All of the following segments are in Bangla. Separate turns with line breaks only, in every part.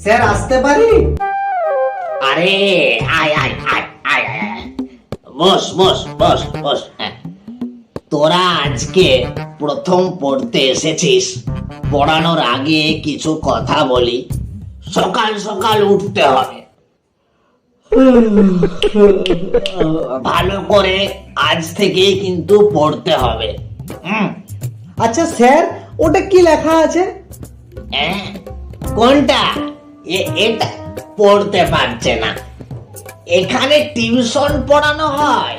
স্যার আসতে পারি?
আরে আয় আয় আয় আয় আয় আয়। বস বস বস বস। হ্যাঁ, তোরা আজকে প্রথম পড়তে এসেছিস, পড়ানোর আগে কিছু কথা বলি। সকাল সকাল উঠতে হবে, ভালো করে আজ থেকে কিন্তু পড়তে হবে।
আচ্ছা স্যার, ওটা কি লেখা আছে?
হ্যাঁ, কোনটা? এটা পড়তে পারছে না। এখানে টিউশন পড়ানো হয়।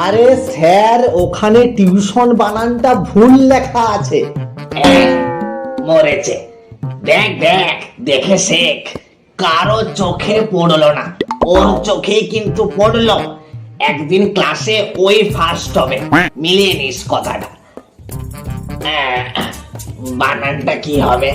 আরে স্যার, ওখানে টিউশন বানানটা ভুল লেখা আছে।
মরেছে। দেখ দেখ, দেখে শেখ। কারো চোখে পড়লো না, ওর চোখে কিন্তু পড়লো। একদিন ক্লাসে ওই ফার্স্ট হবে, মিলিয়ে নিস কথাটা। বানানটা কি হবে?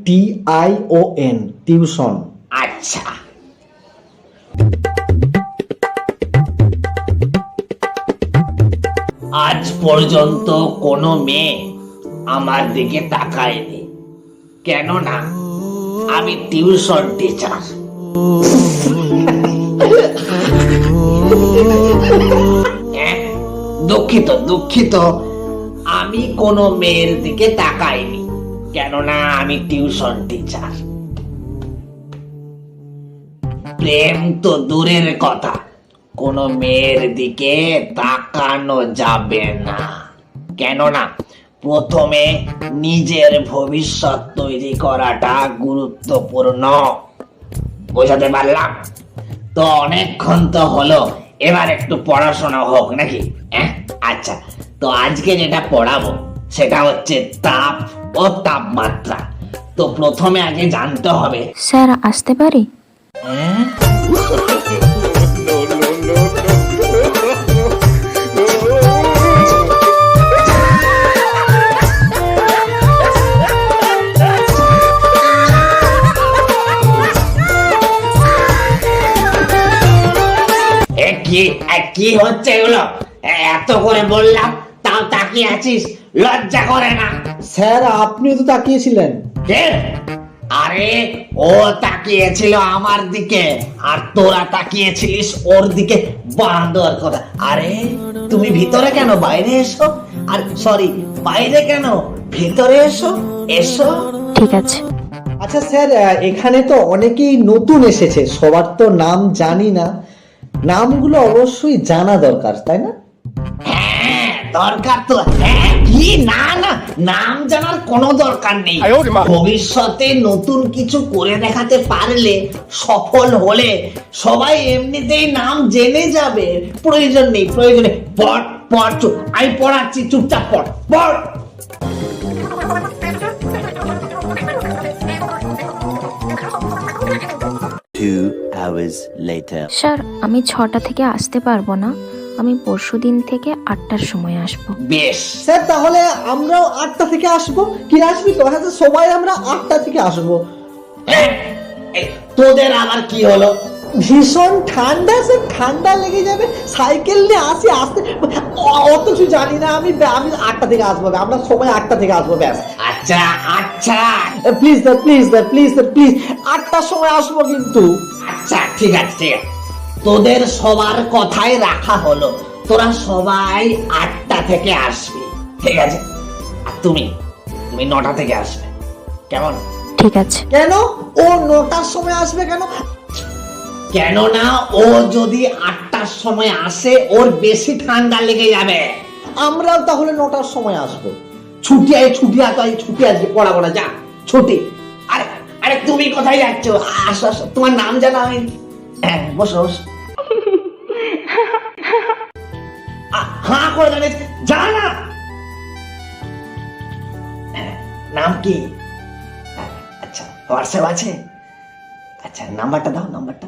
TUITION, tuition.
আচ্ছা, আজ পর্যন্ত কোনো মেয়ে আমার দিকে তাকায়নি, কেননা আমি টিউশন টিচার। দুঃখিত দুঃখিত, আমি কোনো মেয়ের দিকে তাকাইনি, কেননা আমি টিউশন টিচার। প্রেম তো দূরের কথা, কোনো মেয়ের দিকে তাকানো যাবে না, কেননা প্রথমে নিজের ভবিষ্যৎ তৈরি করাটা গুরুত্বপূর্ণ। বোঝাতে পারলাম তো? অনেকক্ষণ তো হলো, এবার একটু পড়াশোনা হোক নাকি? আচ্ছা, তো আজকে যেটা পড়াবো সেটা হচ্ছে তাপ ও তাপমাত্রা। তো প্রথমে আগে জানতে হবে।
স্যার আসতে পারি?
কি হচ্ছে এগুলো? এত করে বললাম তাও তাকিয়ে আছিস, লজ্জা করে না?
স্যার, আপনিও তো তাকিয়েছিলেন।
কে? আরে ও তাকিয়েছিল আমার দিকে, আর তোরা তাকিয়েছিলিস ওর দিকে। বান্দর কথা। আরে তুমি ভিতরে কেন? বাইরে এসো। আর সরি, বাইরে কেন? ভিতরে এসো, এসো।
ঠিক আছে।
আচ্ছা স্যার, এখানে তো অনেকেই নতুন এসেছে, সবার তো নাম জানি না। নামগুলো অবশ্যই জানা দরকার, তাই না?
হ্যাঁ দরকার তো। কি? না না, নাম জানার কোনো দরকার নেই। ভবিষ্যতে নতুন কিছু করে দেখাতে পারলে, সফল হলে সবাই এমনিতেই নাম জেনে যাবে। প্রয়োজন নেই, প্রয়োজন নেই। পড় পড়, চুপ, আমি পড়াচ্ছি, চুপচাপ পড় পড়।
স্যার, আমি 6টা থেকে আসতে পারবো না, আমি পরশুদিন থেকে 8টার সময় আসবো।
বেশ।
স্যার, তাহলে আমরাও 8টা থেকে আসবো। কি আসবি তো? হ্যাঁ, সবাই আমরা 8টা থেকে আসবো।
তোদের আবার কি হলো?
ভীষণ ঠান্ডা স্যার, ঠান্ডা লেগে যাবে। সাইকেল নিয়ে আসি, আসতে অত কিছু জানি না। আমি 8টা থেকে আসবো, আমরা সবাই 8টা থেকে আসবো, ব্যাস।
আচ্ছা আচ্ছা,
please sir, please sir, please sir, please 8টার সময় আসবো কিন্তু।
আচ্ছা ঠিক আছে ঠিক আছে, তোদের সবার কথাই রাখা হলো। তোরা সবাই 8টা থেকে আসবি, ঠিক আছে? আর তুমি 9টা থেকে আসবে, কেমন?
ঠিক আছে।
কেন ও 9টার সময় আসবে কেন?
কেননা ও যদি 8টার সময় আসে, ওর বেশি ঠান্ডা লেগে যাবে।
আমরাও তাহলে 9টার সময় আসবো।
ছুটি আজকে পড়াবো না, যা ছুটি। আরে আরে তুমি কোথায় যাচ্ছ? আসো আসো, তোমার নাম জানা হয়নি। হ্যাঁ, বসো বসো। হ্যাঁ করে জানিস, জানা। নাম কি? আচ্ছা, হোয়াটসঅ্যাপ আছে? আচ্ছা, নাম্বারটা দাও, নাম্বারটা।